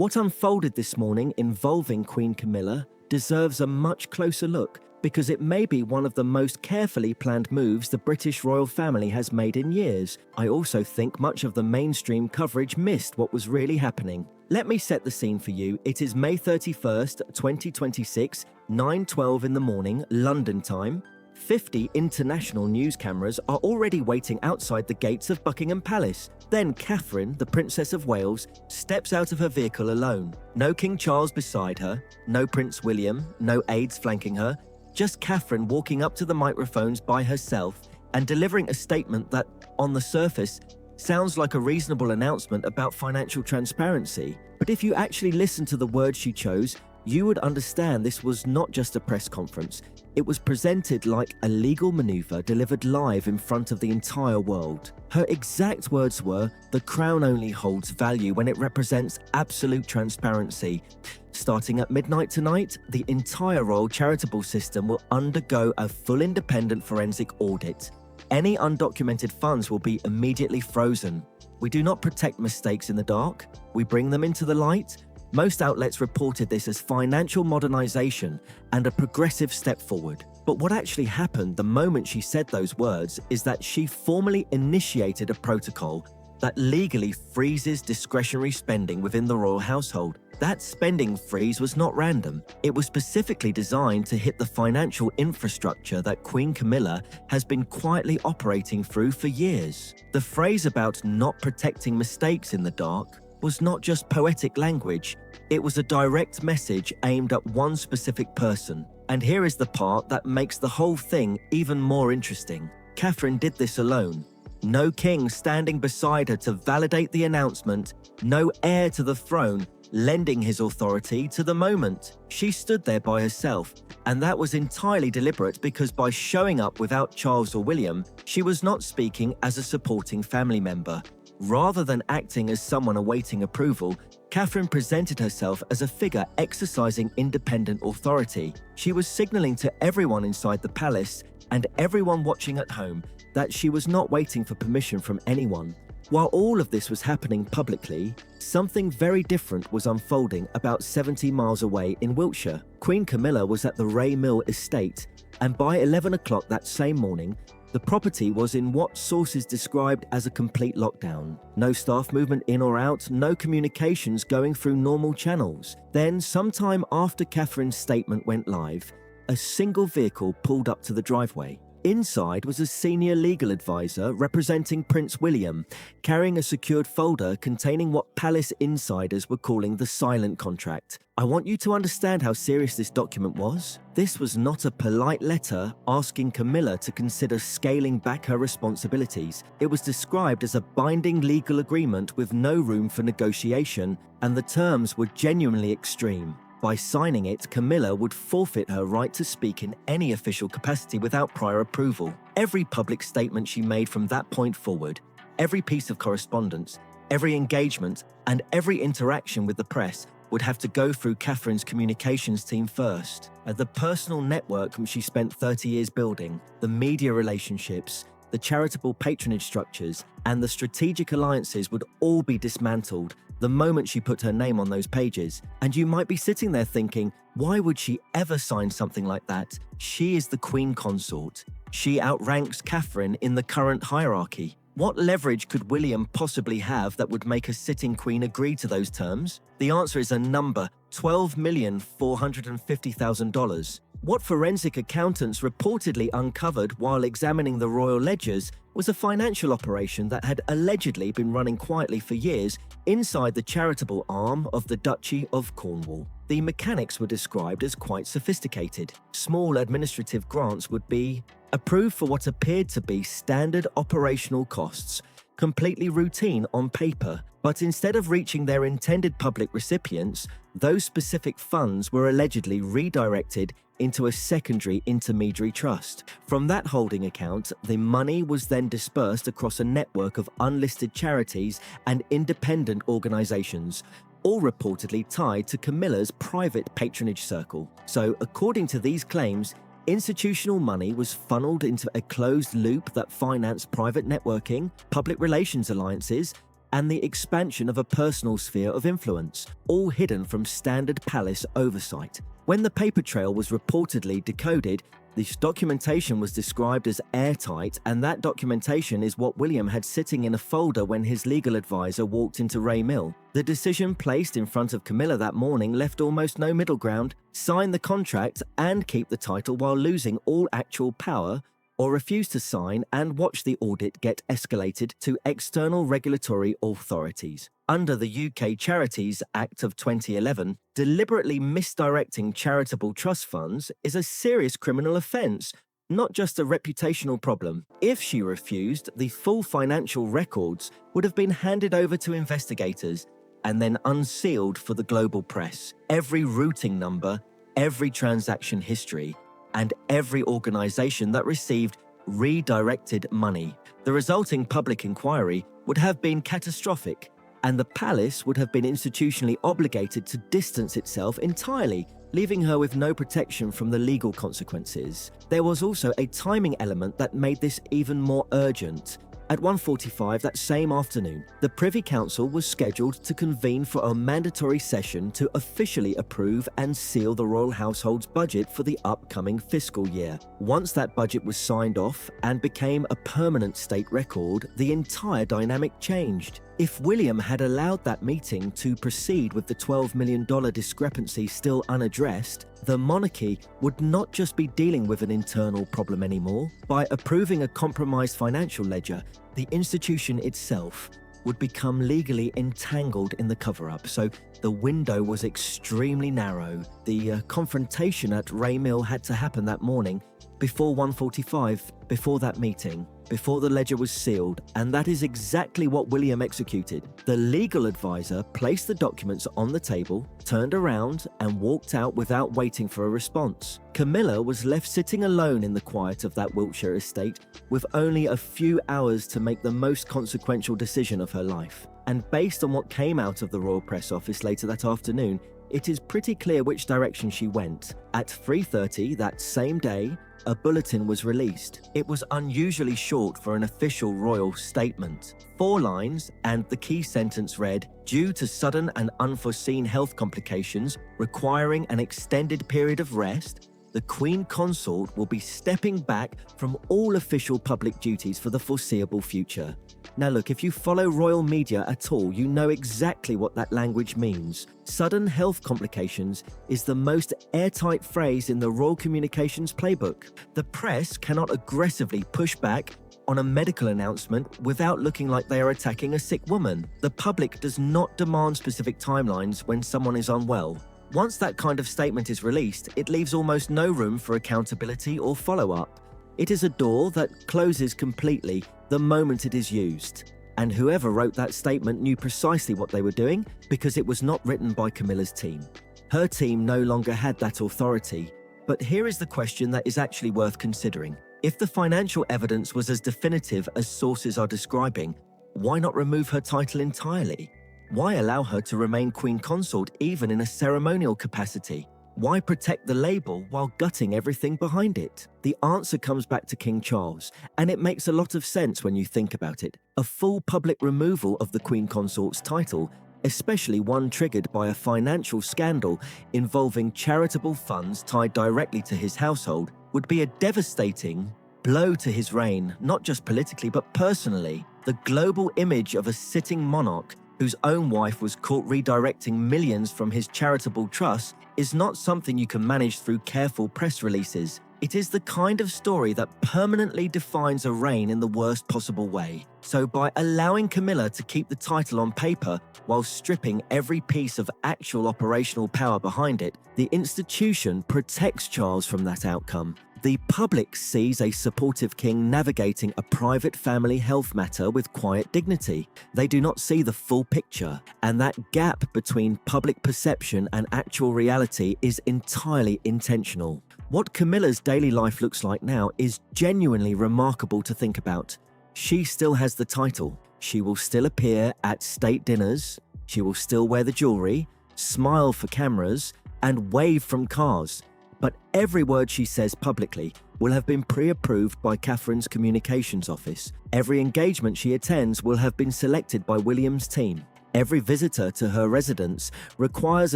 What unfolded this morning involving Queen Camilla deserves a much closer look because it may be one of the most carefully planned moves the British royal family has made in years. I also think much of the mainstream coverage missed what was really happening. Let me set the scene for you. It is May 31st, 2026, 9:12 in the morning, London time. 50 international news cameras are already waiting outside the gates of Buckingham Palace. Then Catherine, the Princess of Wales, steps out of her vehicle alone. No King Charles beside her, no Prince William, no aides flanking her, just Catherine walking up to the microphones by herself and delivering a statement that, on the surface, sounds like a reasonable announcement about financial transparency. But if you actually listen to the words she chose, you would understand this was not just a press conference. It was presented like a legal maneuver delivered live in front of the entire world. Her exact words were, "The crown only holds value when it represents absolute transparency. Starting at midnight tonight, the entire royal charitable system will undergo a full independent forensic audit. Any undocumented funds will be immediately frozen. We do not protect mistakes in the dark. We bring them into the light." Most outlets reported this as financial modernization and a progressive step forward. But what actually happened the moment she said those words is that she formally initiated a protocol that legally freezes discretionary spending within the royal household. That spending freeze was not random. It was specifically designed to hit the financial infrastructure that Queen Camilla has been quietly operating through for years. The phrase about not protecting mistakes in the dark was not just poetic language, it was a direct message aimed at one specific person. And here is the part that makes the whole thing even more interesting. Catherine did this alone. No king standing beside her to validate the announcement, no heir to the throne lending his authority to the moment. She stood there by herself, and that was entirely deliberate because by showing up without Charles or William, she was not speaking as a supporting family member. Rather than acting as someone awaiting approval, Catherine presented herself as a figure exercising independent authority. She was signaling to everyone inside the palace and everyone watching at home that she was not waiting for permission from anyone. While all of this was happening publicly, something very different was unfolding about 70 miles away in Wiltshire. Queen Camilla was at the Ray Mill estate, and by 11 o'clock that same morning, the property was in what sources described as a complete lockdown. No staff movement in or out, no communications going through normal channels. Then, sometime after Catherine's statement went live, a single vehicle pulled up to the driveway. Inside was a senior legal advisor representing Prince William, carrying a secured folder containing what palace insiders were calling the silent contract. I want you to understand how serious this document was. This was not a polite letter asking Camilla to consider scaling back her responsibilities. It was described as a binding legal agreement with no room for negotiation, and the terms were genuinely extreme. By signing it, Camilla would forfeit her right to speak in any official capacity without prior approval. Every public statement she made from that point forward, every piece of correspondence, every engagement, and every interaction with the press would have to go through Catherine's communications team first. The personal network she spent 30 years building, the media relationships, the charitable patronage structures, and the strategic alliances would all be dismantled the moment she put her name on those pages. And you might be sitting there thinking, why would she ever sign something like that? She is the Queen Consort. She outranks Catherine in the current hierarchy. What leverage could William possibly have that would make a sitting queen agree to those terms? The answer is a number, $12,450,000. What forensic accountants reportedly uncovered while examining the royal ledgers was a financial operation that had allegedly been running quietly for years inside the charitable arm of the Duchy of Cornwall. The mechanics were described as quite sophisticated. Small administrative grants would be approved for what appeared to be standard operational costs, completely routine on paper, but instead of reaching their intended public recipients, those specific funds were allegedly redirected into a secondary intermediary trust. From that holding account, the money was then dispersed across a network of unlisted charities and independent organizations, all reportedly tied to Camilla's private patronage circle. So, according to these claims, institutional money was funneled into a closed loop that financed private networking, public relations alliances, and the expansion of a personal sphere of influence, all hidden from standard palace oversight. When the paper trail was reportedly decoded, this documentation was described as airtight, and that documentation is what William had sitting in a folder when his legal advisor walked into Ray Mill. The decision placed in front of Camilla that morning left almost no middle ground: sign the contract and keep the title while losing all actual power, or refuse to sign and watch the audit get escalated to external regulatory authorities. Under the UK Charities Act of 2011, deliberately misdirecting charitable trust funds is a serious criminal offence, not just a reputational problem. If she refused, the full financial records would have been handed over to investigators and then unsealed for the global press. Every routing number, every transaction history, and every organisation that received redirected money. The resulting public inquiry would have been catastrophic, and the palace would have been institutionally obligated to distance itself entirely, leaving her with no protection from the legal consequences. There was also a timing element that made this even more urgent. At 1:45 that same afternoon, the Privy Council was scheduled to convene for a mandatory session to officially approve and seal the royal household's budget for the upcoming fiscal year. Once that budget was signed off and became a permanent state record, the entire dynamic changed. If William had allowed that meeting to proceed with the $12 million discrepancy still unaddressed, the monarchy would not just be dealing with an internal problem anymore. By approving a compromised financial ledger, the institution itself would become legally entangled in the cover-up, so the window was extremely narrow. The confrontation at Ray Mill had to happen that morning, before 1:45, before that meeting, before the ledger was sealed, and that is exactly what William executed. The legal advisor placed the documents on the table, turned around, and walked out without waiting for a response. Camilla was left sitting alone in the quiet of that Wiltshire estate, with only a few hours to make the most consequential decision of her life. And based on what came out of the Royal Press Office later that afternoon, it is pretty clear which direction she went. At 3:30 that same day, a bulletin was released. It was unusually short for an official royal statement. 4 lines, and the key sentence read, "Due to sudden and unforeseen health complications requiring an extended period of rest, the Queen Consort will be stepping back from all official public duties for the foreseeable future." Now look, if you follow royal media at all, you know exactly what that language means. Sudden health complications is the most airtight phrase in the royal communications playbook. The press cannot aggressively push back on a medical announcement without looking like they are attacking a sick woman. The public does not demand specific timelines when someone is unwell. Once that kind of statement is released, it leaves almost no room for accountability or follow-up. It is a door that closes completely the moment it is used. And whoever wrote that statement knew precisely what they were doing, because it was not written by Camilla's team. Her team no longer had that authority. But here is the question that is actually worth considering. If the financial evidence was as definitive as sources are describing, why not remove her title entirely? Why allow her to remain Queen Consort even in a ceremonial capacity? Why protect the label while gutting everything behind it? The answer comes back to King Charles, and it makes a lot of sense when you think about it. A full public removal of the Queen Consort's title, especially one triggered by a financial scandal involving charitable funds tied directly to his household, would be a devastating blow to his reign, not just politically but personally. The global image of a sitting monarch whose own wife was caught redirecting millions from his charitable trust is not something you can manage through careful press releases. It is the kind of story that permanently defines a reign in the worst possible way. So by allowing Camilla to keep the title on paper while stripping every piece of actual operational power behind it, the institution protects Charles from that outcome. The public sees a supportive king navigating a private family health matter with quiet dignity. They do not see the full picture, and that gap between public perception and actual reality is entirely intentional. What Camilla's daily life looks like now is genuinely remarkable to think about. She still has the title. She will still appear at state dinners. She will still wear the jewelry, smile for cameras, and wave from cars. But every word she says publicly will have been pre-approved by Catherine's communications office. Every engagement she attends will have been selected by William's team. Every visitor to her residence requires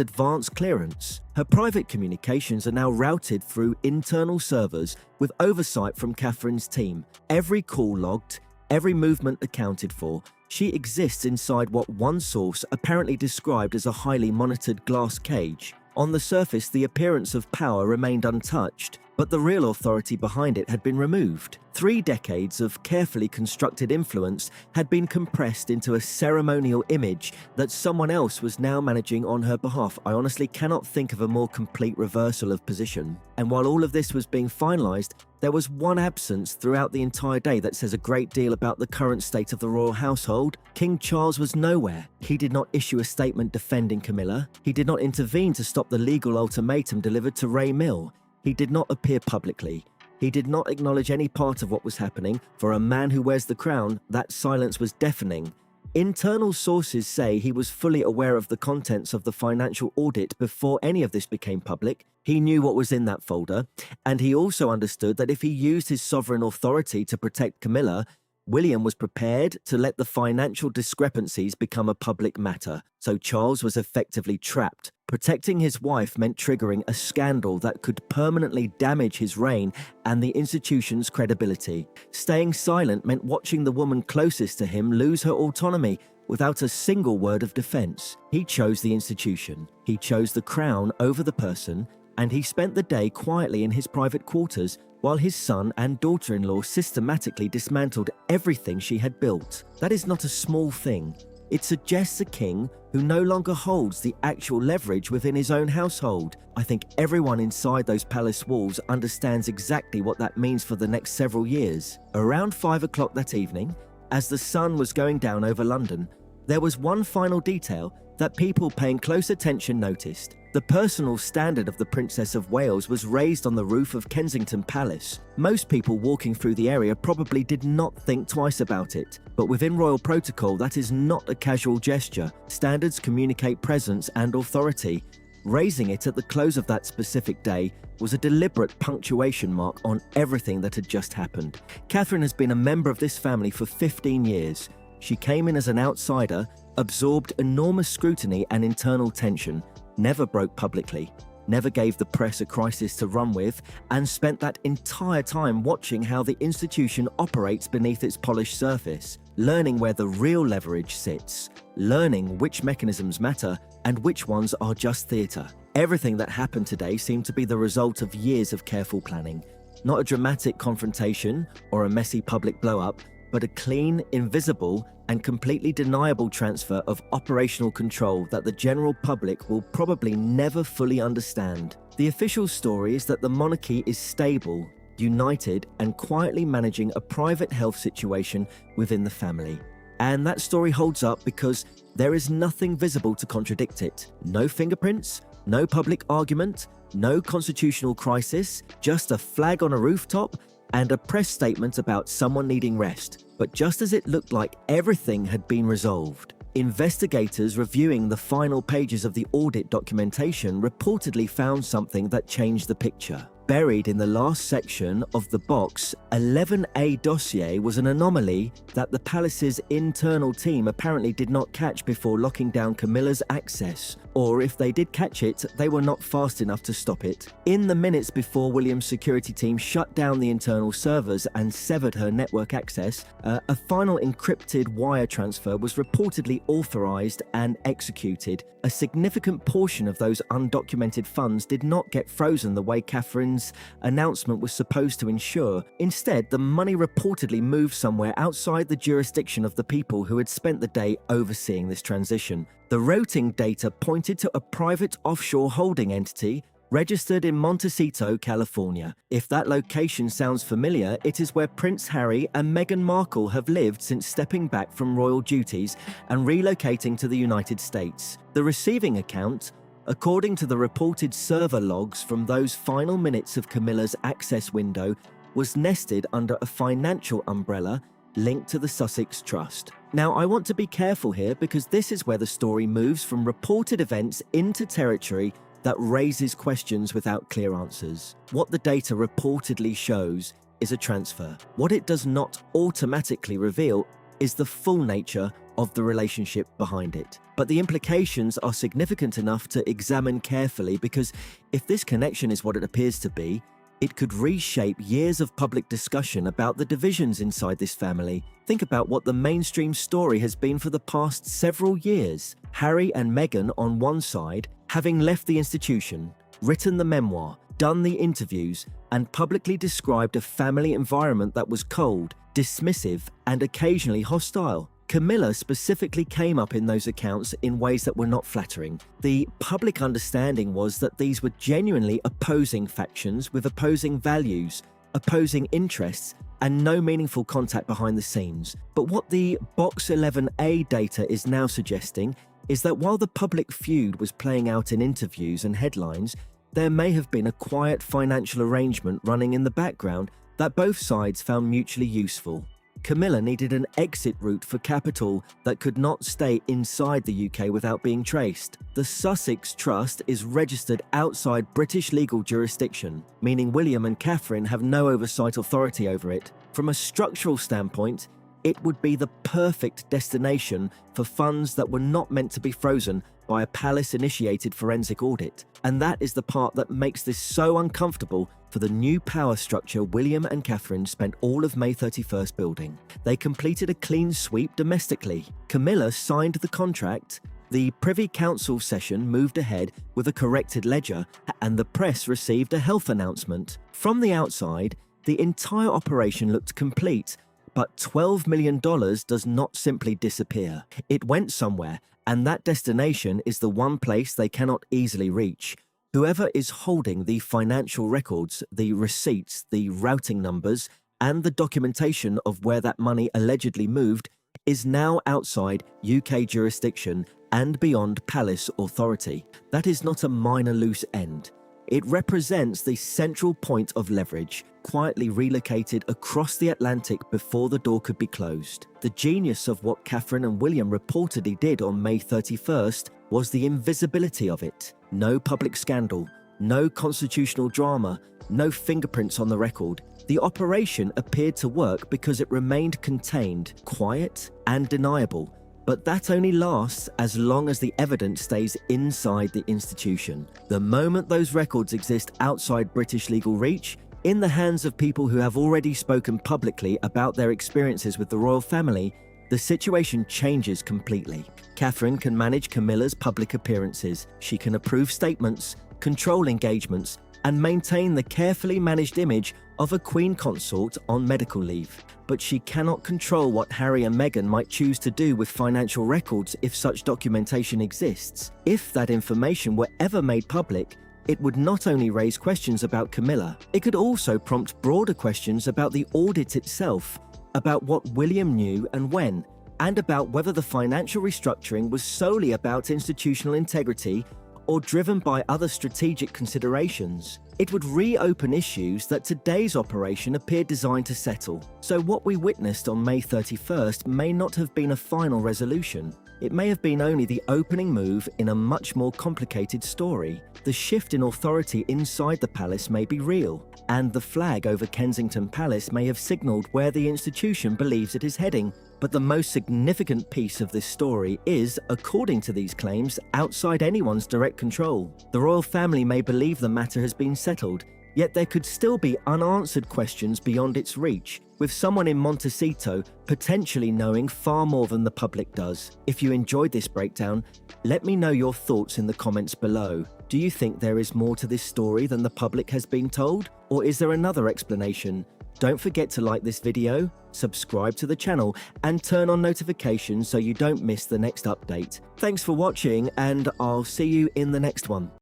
advance clearance. Her private communications are now routed through internal servers with oversight from Catherine's team. Every call logged, every movement accounted for. She exists inside what one source apparently described as a highly monitored glass cage. On the surface, the appearance of power remained untouched, but the real authority behind it had been removed. 3 decades of carefully constructed influence had been compressed into a ceremonial image that someone else was now managing on her behalf. I honestly cannot think of a more complete reversal of position. And while all of this was being finalized, there was one absence throughout the entire day that says a great deal about the current state of the royal household. King Charles was nowhere. He did not issue a statement defending Camilla. He did not intervene to stop the legal ultimatum delivered to Ray Mill. He did not appear publicly. He did not acknowledge any part of what was happening. For a man who wears the crown, that silence was deafening. Internal sources say he was fully aware of the contents of the financial audit before any of this became public. He knew what was in that folder, and he also understood that if he used his sovereign authority to protect Camilla, William was prepared to let the financial discrepancies become a public matter. So Charles was effectively trapped. Protecting his wife meant triggering a scandal that could permanently damage his reign and the institution's credibility. Staying silent meant watching the woman closest to him lose her autonomy without a single word of defense. He chose the institution. He chose the crown over the person, and he spent the day quietly in his private quarters while his son and daughter-in-law systematically dismantled everything she had built. That is not a small thing. It suggests a king who no longer holds the actual leverage within his own household. I think everyone inside those palace walls understands exactly what that means for the next several years. Around 5 o'clock that evening, as the sun was going down over London, there was one final detail that people paying close attention noticed. The personal standard of the Princess of Wales was raised on the roof of Kensington Palace. Most people walking through the area probably did not think twice about it, but within royal protocol, that is not a casual gesture. Standards communicate presence and authority. Raising it at the close of that specific day was a deliberate punctuation mark on everything that had just happened. Catherine has been a member of this family for 15 years. She came in as an outsider, absorbed enormous scrutiny and internal tension, never broke publicly, never gave the press a crisis to run with, and spent that entire time watching how the institution operates beneath its polished surface, learning where the real leverage sits, learning which mechanisms matter and which ones are just theatre. Everything that happened today seemed to be the result of years of careful planning. Not a dramatic confrontation or a messy public blow-up, but a clean, invisible, and completely deniable transfer of operational control that the general public will probably never fully understand. The official story is that the monarchy is stable, united, and quietly managing a private health situation within the family. And that story holds up because there is nothing visible to contradict it. No fingerprints, no public argument, no constitutional crisis, just a flag on a rooftop and a press statement about someone needing rest. But just as it looked like everything had been resolved, investigators reviewing the final pages of the audit documentation reportedly found something that changed the picture. Buried in the last section of the box 11A dossier was an anomaly that the palace's internal team apparently did not catch before locking down Camilla's access, or if they did catch it, they were not fast enough to stop it. In the minutes before William's security team shut down the internal servers and severed her network access, a final encrypted wire transfer was reportedly authorized and executed. A significant portion of those undocumented funds did not get frozen the way Catherine's announcement was supposed to ensure. Instead, the money reportedly moved somewhere outside the jurisdiction of the people who had spent the day overseeing this transition. The routing data pointed to a private offshore holding entity registered in Montecito, California. If that location sounds familiar, it is where Prince Harry and Meghan Markle have lived since stepping back from royal duties and relocating to the United States. The receiving account, according to the reported server logs from those final minutes of Camilla's access window, was nested under a financial umbrella linked to the Sussex Trust. Now, I want to be careful here because this is where the story moves from reported events into territory that raises questions without clear answers. What the data reportedly shows is a transfer. What it does not automatically reveal is the full nature of the relationship behind it. But the implications are significant enough to examine carefully, because if this connection is what it appears to be, it could reshape years of public discussion about the divisions inside this family. Think about what the mainstream story has been for the past several years. Harry and Meghan on one side, having left the institution, written the memoir, done the interviews, and publicly described a family environment that was cold, dismissive, and occasionally hostile. Camilla specifically came up in those accounts in ways that were not flattering. The public understanding was that these were genuinely opposing factions with opposing values, opposing interests, and no meaningful contact behind the scenes. But what the Box 11A data is now suggesting is that while the public feud was playing out in interviews and headlines, there may have been a quiet financial arrangement running in the background that both sides found mutually useful. Camilla needed an exit route for capital that could not stay inside the UK without being traced. The Sussex Trust is registered outside British legal jurisdiction, meaning William and Catherine have no oversight authority over it. From a structural standpoint, it would be the perfect destination for funds that were not meant to be frozen by a palace-initiated forensic audit. And that is the part that makes this so uncomfortable for the new power structure William and Catherine spent all of May 31st building. They completed a clean sweep domestically. Camilla signed the contract, the Privy Council session moved ahead with a corrected ledger, and the press received a health announcement. From the outside, the entire operation looked complete, but $12 million does not simply disappear. It went somewhere, and that destination is the one place they cannot easily reach. Whoever is holding the financial records, the receipts, the routing numbers, and the documentation of where that money allegedly moved is now outside UK jurisdiction and beyond palace authority. That is not a minor loose end. It represents the central point of leverage, quietly relocated across the Atlantic before the door could be closed. The genius of what Catherine and William reportedly did on May 31st was the invisibility of it. No public scandal, no constitutional drama, no fingerprints on the record. The operation appeared to work because it remained contained, quiet, and deniable. But that only lasts as long as the evidence stays inside the institution. The moment those records exist outside British legal reach, in the hands of people who have already spoken publicly about their experiences with the royal family, the situation changes completely. Catherine can manage Camilla's public appearances. She can approve statements, control engagements, and maintain the carefully managed image of a Queen consort on medical leave. But she cannot control what Harry and Meghan might choose to do with financial records if such documentation exists. If that information were ever made public, it would not only raise questions about Camilla, it could also prompt broader questions about the audit itself, about what William knew and when, and about whether the financial restructuring was solely about institutional integrity or driven by other strategic considerations. It would reopen issues that today's operation appeared designed to settle. So what we witnessed on May 31st may not have been a final resolution. It may have been only the opening move in a much more complicated story. The shift in authority inside the palace may be real, and the flag over Kensington Palace may have signaled where the institution believes it is heading. But the most significant piece of this story is, according to these claims, outside anyone's direct control. The royal family may believe the matter has been settled, yet there could still be unanswered questions beyond its reach, with someone in Montecito potentially knowing far more than the public does. If you enjoyed this breakdown, let me know your thoughts in the comments below. Do you think there is more to this story than the public has been told? Or is there another explanation? Don't forget to like this video, subscribe to the channel, and turn on notifications so you don't miss the next update. Thanks for watching, and I'll see you in the next one.